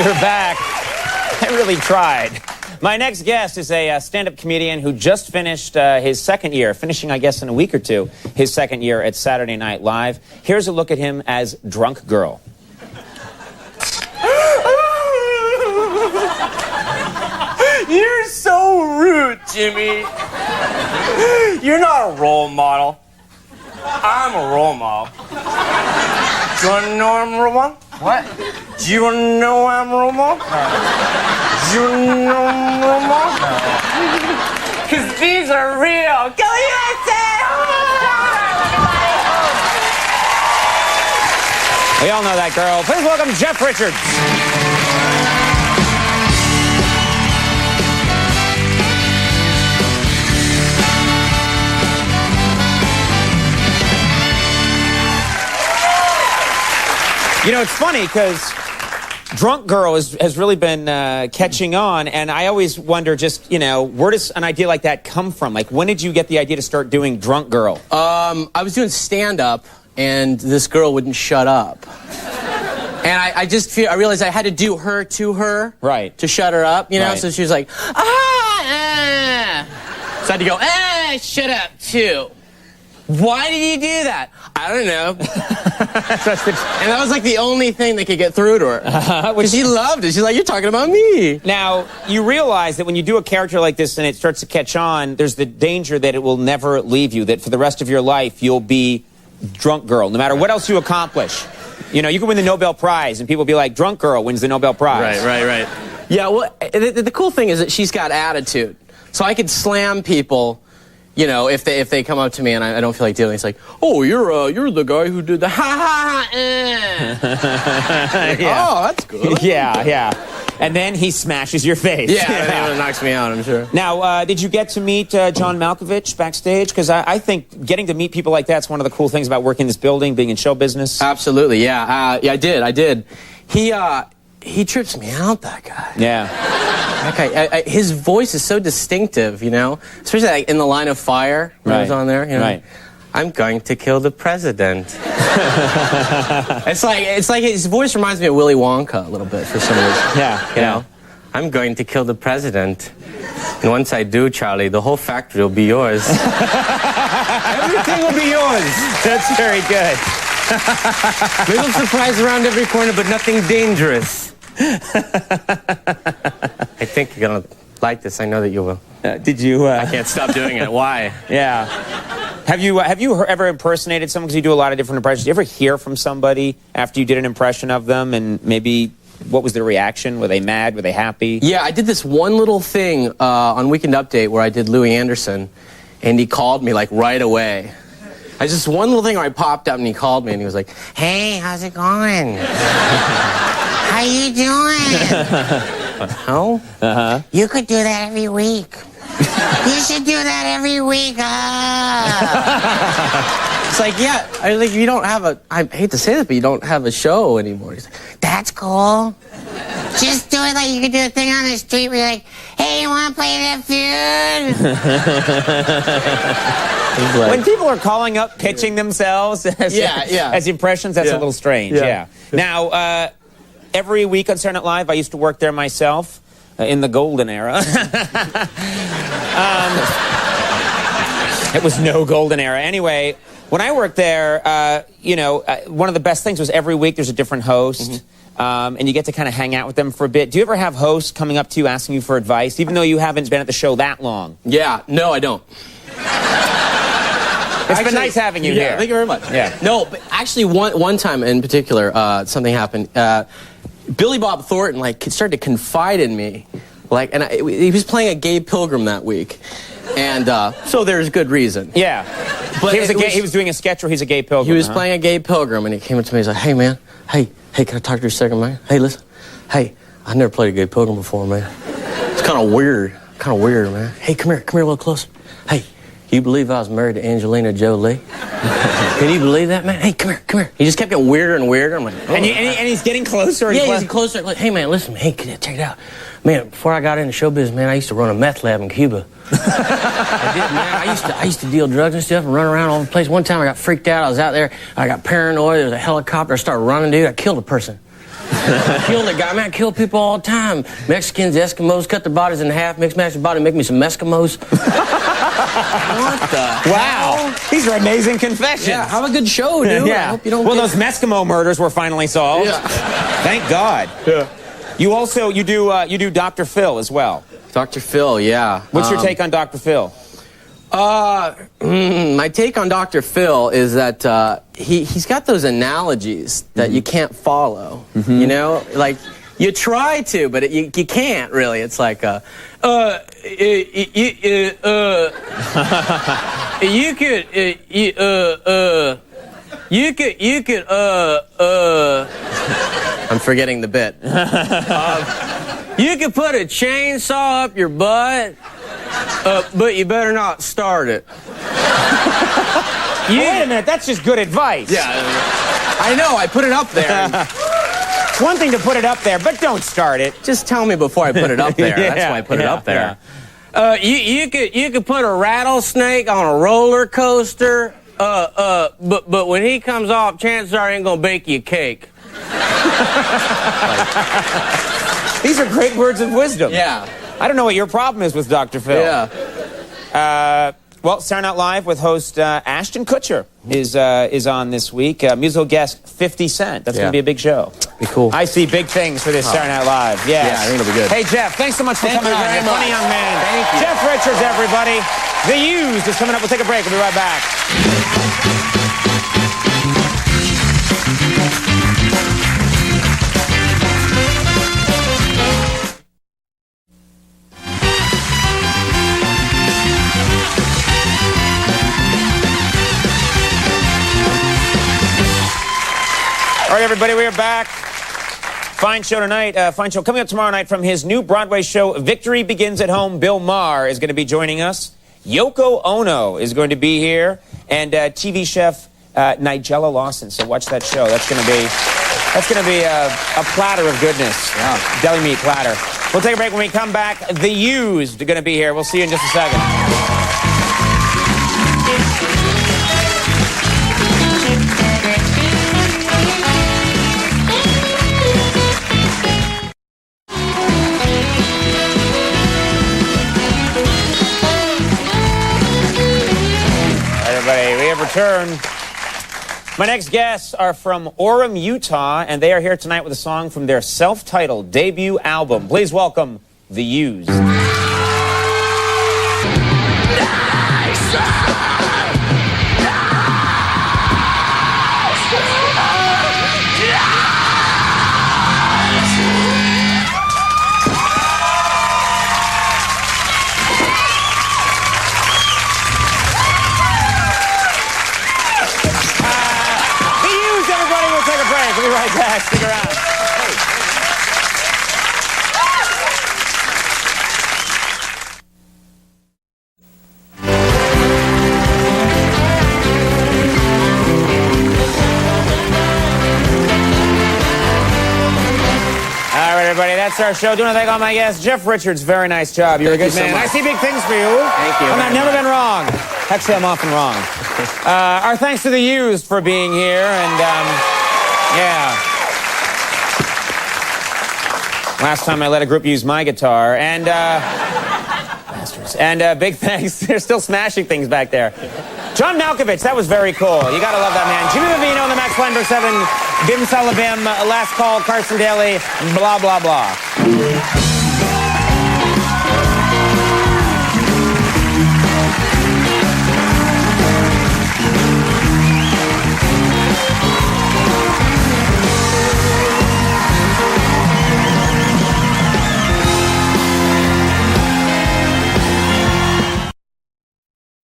You're back. I really tried. My next guest is a stand-up comedian who just finished his second year, finishing, I guess, in a week or two, his second year at Saturday Night Live. Here's a look at him as Drunk Girl. You're so rude, Jimmy. You're not a role model. I'm a role model. Do you want to know I'm a role model? What? Do you want to know I'm a role model? No. Do you want to know I'm a role model? No. Because these are real. Go USA! We all know that girl. Please welcome Jeff Richards. You know, it's funny because Drunk Girl has really been catching on, and I always wonder just, you know, where does an idea like that come from? Like, when did you get the idea to start doing Drunk Girl? I was doing stand-up, and this girl wouldn't shut up. And I realized I had to do her to her. Right. To shut her up, you know? Right. So she was like, So I had to go, shut up, too. Why did you do that? I don't know. And that was like the only thing that could get through to her. Because she loved it. She's like, you're talking about me. Now, you realize that when you do a character like this and it starts to catch on, there's the danger that it will never leave you, that for the rest of your life, you'll be Drunk Girl, no matter what else you accomplish. You know, you can win the Nobel Prize, and people will be like, Drunk Girl wins the Nobel Prize. Right. Yeah, well, the cool thing is that she's got attitude. So I could slam people, you know, if they come up to me and I don't feel like dealing. It's like, oh, you're the guy who did the ha. Yeah. Oh, that's good. Yeah. And then he smashes your face. Yeah, it knocks me out, I'm sure. Now, did you get to meet John Malkovich backstage? Because I think getting to meet people like that's one of the cool things about working in this building, being in show business. Absolutely, yeah. I did. He trips me out, that guy. Yeah. That guy, his voice is so distinctive, you know? Especially like in The Line of Fire, when he was on there, you know? Right. I'm going to kill the president. It's like his voice reminds me of Willy Wonka a little bit for some reason. Yeah. You know? I'm going to kill the president. And once I do, Charlie, the whole factory will be yours. Everything will be yours. That's very good. Little surprise around every corner, but nothing dangerous. I think you're gonna like this. I know that you will. Did you? I can't stop doing it. Why? Yeah. Have you ever impersonated someone? Because you do a lot of different impressions. Did you ever hear from somebody after you did an impression of them, and maybe what was their reaction? Were they mad? Were they happy? Yeah, I did this one little thing on Weekend Update where I did Louis Anderson, and he called me like right away. I just one little thing where I popped up and he called me and he was like, "Hey, how's it going? How you doing?" Oh? You could do that every week. You should do that every week. It's like, yeah, you don't have I hate to say this, but you don't have a show anymore. He's like, that's cool. Just do it like you could do a thing on the street where you're like, hey, you want to play that feud? When people are calling up, pitching themselves as impressions, that's a little strange. Yeah. Now, every week on Saturday Night Live, I used to work there myself in the golden era. It was no golden era. Anyway, when I worked there, one of the best things was every week there's a different host. And you get to kind of hang out with them for a bit. Do you ever have hosts coming up to you asking you for advice, even though you haven't been at the show that long? Yeah, no, I don't. It's been nice having you here. Thank you very much. Yeah. No, but actually one time in particular, something happened. Billy Bob Thornton started to confide in me, and he was playing a Gay Pilgrim that week, and so there's good reason. Yeah. But he was doing a sketch where he's a gay pilgrim. He was playing a Gay Pilgrim, and he came up to me. He's like, "Hey, man. Hey, can I talk to you a second, man? Hey, listen. Hey, I never played a Gay Pilgrim before, man. It's kind of weird, man. Hey, come here a little closer. Hey, you believe I was married to Angelina Jolie? Can you believe that, man? Hey, come here. He just kept getting weirder and weirder. I'm like, oh. And he's getting closer. Yeah, he's closer. Like, hey, man, listen. Hey, check it out. Man, before I got into show business, man, I used to run a meth lab in Cuba. I used to deal drugs and stuff and run around all over the place. One time I got freaked out. I was out there. I got paranoid. There was a helicopter. I started running, dude. I killed a person. Killed a guy. Man, I kill people all the time. Mexicans, Eskimos, cut their bodies in half, mix match their body, make me some Eskimos. What the Wow. hell? These are amazing confessions. Yeah, have a good show, dude. Yeah. I hope you don't well, get... those Meskimo murders were finally solved. Yeah. Thank God. Yeah. You do Dr. Phil as well. Dr. Phil, yeah. What's your take on Dr. Phil? My take on Dr. Phil is that he's got those analogies that you can't follow. You know, like you try to, but you can't really. It's like you could I'm forgetting the bit. You could put a chainsaw up your butt. But you better not start it. Wait a minute, that's just good advice. Yeah, I know, I put it up there. It's one thing to put it up there, but don't start it. Just tell me before I put it up there. Yeah, That's why I put it up there. Yeah. You could put a rattlesnake on a roller coaster, but when he comes off, chances are he ain't gonna bake you a cake. These are great words of wisdom. Yeah. I don't know what your problem is with Dr. Phil. Yeah. Well, Saturday Night Live with host Ashton Kutcher is on this week. Musical guest 50 Cent. That's going to be a big show. Be cool. I see big things for this Saturday Night Live. Yeah. Yeah, I think it'll be good. Hey, Jeff, thanks so much for coming on. You're a funny young man. Thank you. Jeff Richards, everybody. The Used is coming up. We'll take a break. We'll be right back. All right, everybody, we are back. Fine show tonight. Fine show coming up tomorrow night from his new Broadway show, Victory Begins at Home. Bill Maher is going to be joining us. Yoko Ono is going to be here, and TV chef Nigella Lawson. So watch that show. That's going to be a platter of goodness. Yeah. Deli meat platter. We'll take a break. When we come back, The Used are going to be here. We'll see you in just a second. We have returned. My next guests are from Orem, Utah, and they are here tonight with a song from their self-titled debut album. Please welcome The Used. We'll be right back. Stick around. All right, everybody, that's our show. Do want to thank all my guests. Jeff Richards, very nice job. You're a good man. I see big things for you. Thank you. And I've never been wrong. Actually, I'm often wrong. Our thanks to The Used for being here, and yeah. Last time I let a group use my guitar, and bastards. And big thanks. They're still smashing things back there. John Malkovich, that was very cool. You gotta love that man. Jimmy Vivino, the Max Weinberg 7, Bim Salabim, Last Call, Carson Daly, blah, blah, blah.